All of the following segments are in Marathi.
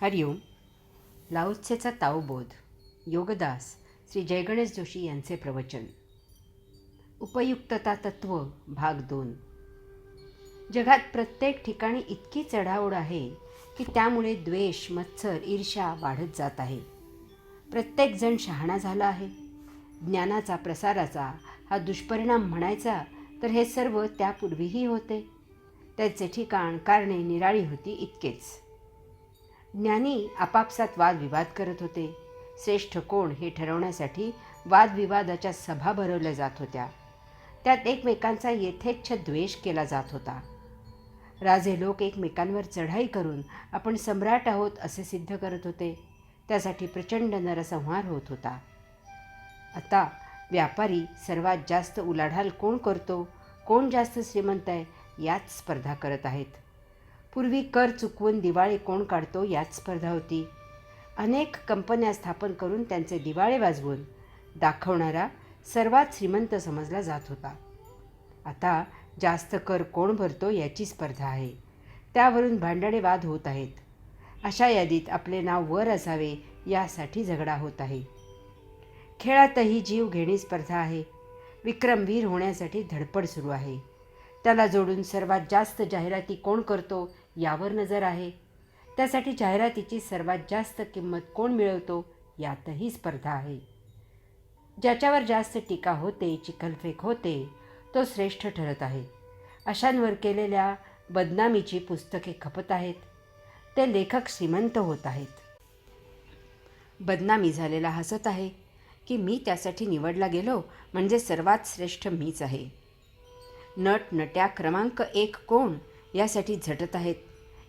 हरिओम. लाओत्सेचा ताओबोध. योगदास श्री जयगणेश जोशी यांचे प्रवचन. उपयुक्तता तत्व भाग 2. जगात प्रत्येक ठिकाणी इतकी चढाओढ आहे की त्यामुळे द्वेष, मत्सर, ईर्ष्या वाढत जात आहे. प्रत्येकजण शहाणा झाला आहे. ज्ञानाचा प्रसाराचा हा दुष्परिणाम म्हणायचा तर हे सर्व त्यापूर्वीही होते. त्याचे ठिकाण, कारणे निराळी होती इतकेच. ज्ञानी आपापसात वादविवाद करत होते. श्रेष्ठ कोण हे ठरवण्यासाठी वादविवादाच्या सभा भरवल्या जात होत्या. त्यात एकमेकांचा यथेच्छ द्वेष केला जात होता. राजे लोक एकमेकांवर चढाई करून आपण सम्राट आहोत असे सिद्ध करत होते. त्यासाठी प्रचंड नरसंहार होत होता. आता व्यापारी सर्वात जास्त उलाढाल कोण करतो, कोण जास्त श्रीमंत आहे यात स्पर्धा करत आहेत. पूर्वी कर चुकवून दिवाळे कोण काढतो यात स्पर्धा होती. अनेक कंपन्या स्थापन करून त्यांचे दिवाळे वाजवून दाखवणारा सर्वात श्रीमंत समजला जात होता. आता जास्त कर कोण भरतो याची स्पर्धा आहे. त्यावरून भांडणे वाद होत आहेत. अशा यादीत आपले नाव वर असावे यासाठी झगडा होत आहे. खेळातही जीव घेणी स्पर्धा आहे. विक्रमवीर होण्यासाठी धडपड सुरू आहे. त्याला जोडून सर्वात जास्त जाहिराती कोण करतो यावर नजर आहे. त्यासाठी जाहिरातीची सर्वात जास्त किंमत कोण मिळवतो यातही स्पर्धा आहे. ज्याच्यावर जास्त टीका होते, चिखलफेक होते तो श्रेष्ठ ठरत आहे. अशांवर केलेल्या बदनामीची पुस्तके खपत आहेत. ते लेखक श्रीमंत होत आहेत. बदनामी झालेला हसत आहे की मी त्यासाठी निवडला गेलो म्हणजे सर्वात श्रेष्ठ मीच आहे. नट नट्या क्रमांक 1 कोण यासाठी झटत आहेत.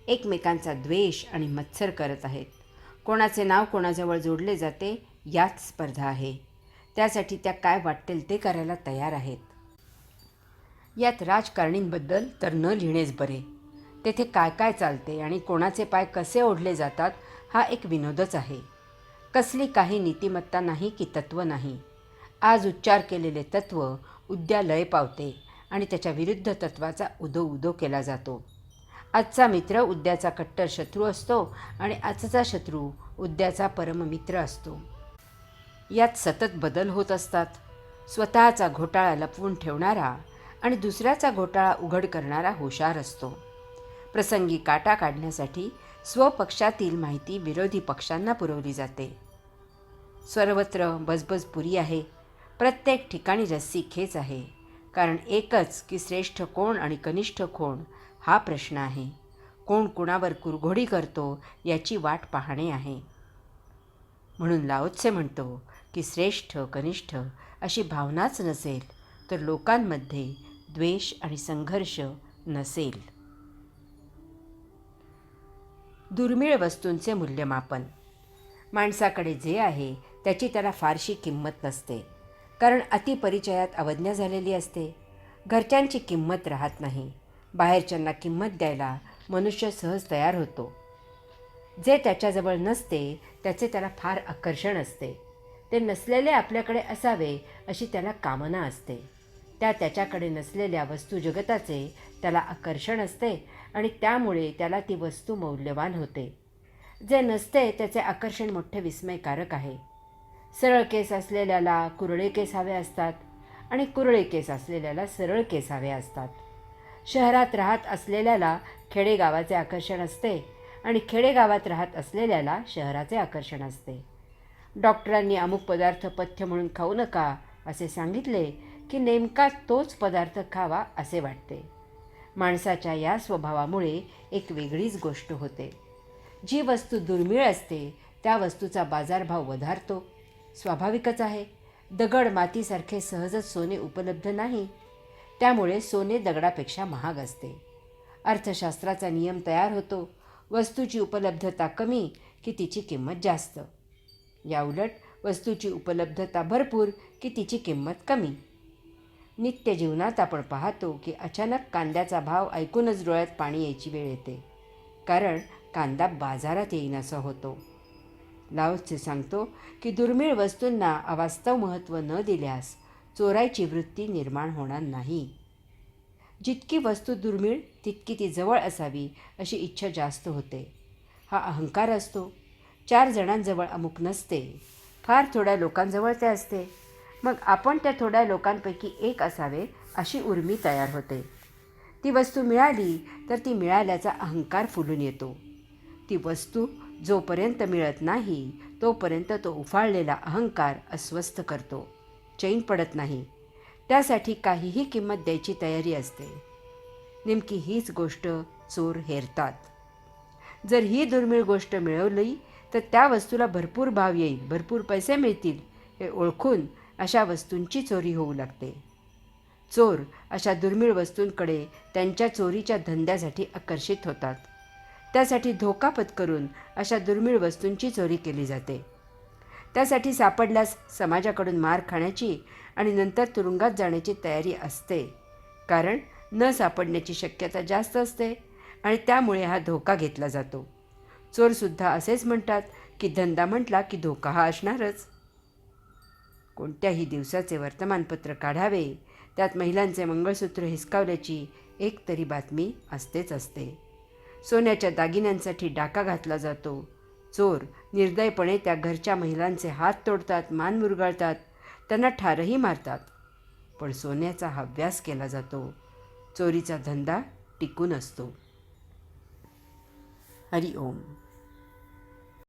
एकमेकांचा द्वेष आणि मत्सर करत आहेत. कोणाचे नाव कोणाजवळ जोडले जाते यात स्पर्धा आहे. त्यासाठी त्या काय वाटेल ते करायला तयार आहेत. यात राजकारणींबद्दल तर न लिहिणेच बरे. तेथे काय काय चालते आणि कोणाचे पाय कसे ओढले जातात हा एक विनोदच आहे. कसली काही नीतिमत्ता नाही की तत्त्व नाही. आज उच्चार केलेले तत्त्व उद्या लय पावते आणि त्याच्या विरुद्ध तत्त्वाचा उदो उदो केला जातो. आजचा मित्र उद्याचा कट्टर शत्रू असतो आणि आजचा शत्रू उद्याचा परममित्र असतो. यात सतत बदल होत असतात. स्वतःचा घोटाळा लपवून ठेवणारा आणि दुसऱ्याचा घोटाळा उघड करणारा हुशार असतो. प्रसंगी काटा काढण्यासाठी स्वपक्षातील माहिती विरोधी पक्षांना पुरवली जाते. सर्वत्र बजबजपुरी आहे. प्रत्येक ठिकाणी रस्सी खेच आहे. कारण एकच की श्रेष्ठ कोण आणि कनिष्ठ कोण हा प्रश्न आहे. कोण कुणावर कुरघोडी करतो याची वाट पाहणे आहे. म्हणून लाओत्से म्हणतो की श्रेष्ठ कनिष्ठ अशी भावनाच नसेल तर लोकांमध्ये द्वेष आणि संघर्ष नसेल. दुर्मिळ वस्तूंचे मूल्यमापन. माणसाकडे जे आहे त्याची त्याला फारशी किंमत नसते. कारण अतिपरिचयात अवज्ञा झालेली असते. घरच्यांची किंमत राहत नाही. बाहेरच्यांना किंमत द्यायला मनुष्य सहज तयार होतो. जे त्याच्याजवळ नसते त्याचे त्याला फार आकर्षण असते. ते नसलेले आपल्याकडे असावे अशी त्याला कामना असते. त्याच्याकडे नसलेल्या वस्तू जगताचे त्याला आकर्षण असते आणि त्यामुळे त्याला ती वस्तू मौल्यवान होते. जे नसते त्याचे आकर्षण मोठे विस्मयकारक आहे. सरळ केस असलेल्याला कुरळे केस हवे असतात आणि कुरळे केस असलेल्याला सरळ केस हवे असतात. शहरात राहत असलेल्याला खेडेगावाचे आकर्षण असते आणि खेडेगावात राहत असलेल्याला शहराचे आकर्षण असते. डॉक्टरांनी अमुक पदार्थ पथ्य म्हणून खाऊ नका असे सांगितले की नेमका तोच पदार्थ खावा असे वाटते. माणसाच्या या स्वभावामुळे एक वेगळीच गोष्ट होते. जी वस्तू दुर्मिळ असते त्या वस्तूचा बाजारभाव वधारतो. स्वाभाविकच आहे. दगड मातीसारखे सहजच सोने उपलब्ध नाही. त्यामुळे सोने दगडापेक्षा महाग असते. अर्थशास्त्राचा नियम तयार होतो. वस्तूची उपलब्धता कमी की तिची किंमत जास्त. याउलट वस्तूची उपलब्धता भरपूर की तिची किंमत कमी. नित्य जीवनात आपण पाहतो की अचानक कांद्याचा भाव ऐकूनच डोळ्यात पाणी यायची वेळ येते. कारण कांदा बाजारात येईनासा होतो. लाओत्से सांगतो की दुर्मिळ वस्तूंना अवास्तव महत्त्व न दिल्यास चोरायची वृत्ती निर्माण होणार नाही. जितकी वस्तू दुर्मिळ तितकी ती जवळ असावी अशी इच्छा जास्त होते. हा अहंकार असतो. 4 जणांजवळ अमुक नसते, फार थोड्या लोकांजवळ ते असते. मग आपण त्या थोड्या लोकांपैकी एक असावे अशी उर्मी तयार होते. ती वस्तू मिळाली तर ती मिळाल्याचा अहंकार फुलून येतो. ती वस्तू जोपर्यंत मिळत नाही तोपर्यंत तो उफाळलेला अहंकार अस्वस्थ करतो, चैन पडत नाही. त्यासाठी काहीही किंमत द्यायची तयारी असते. नेमकी हीच गोष्ट चोर हेरतात. जर ही दुर्मिळ गोष्ट मिळवली तर त्या वस्तूला भरपूर भाव येईल, भरपूर पैसे मिळतील हे ओळखून अशा वस्तूंची चोरी होऊ लागते. चोर अशा दुर्मिळ वस्तूंकडे त्यांच्या चोरीच्या धंद्यासाठी आकर्षित होतात. त्यासाठी धोका पत्करून अशा दुर्मिळ वस्तूंची चोरी केली जाते. त्यासाठी सापडल्यास समाजाकडून मार खाण्याची आणि नंतर तुरुंगात जाण्याची तयारी असते. कारण न सापडण्याची शक्यता जास्त असते आणि त्यामुळे हा धोका घेतला जातो. चोरसुद्धा असेच म्हणतात की धंदा म्हटला की धोका हा असणारच. कोणत्याही दिवसाचे वर्तमानपत्र काढावे, त्यात महिलांचे मंगळसूत्र हिसकावल्याची एक तरी बातमी असतेच असते. सोन्याच्या दागिन्यांसाठी डाका घातला जातो. चोर निर्दयपणे त्या घरच्या महिलांचे हात तोडतात, मान मुरगाळतात, त्यांना ठारही मारतात. पण सोन्याचा हव्यास केला जातो. चोरीचा धंदा टिकून असतो. हरिओम.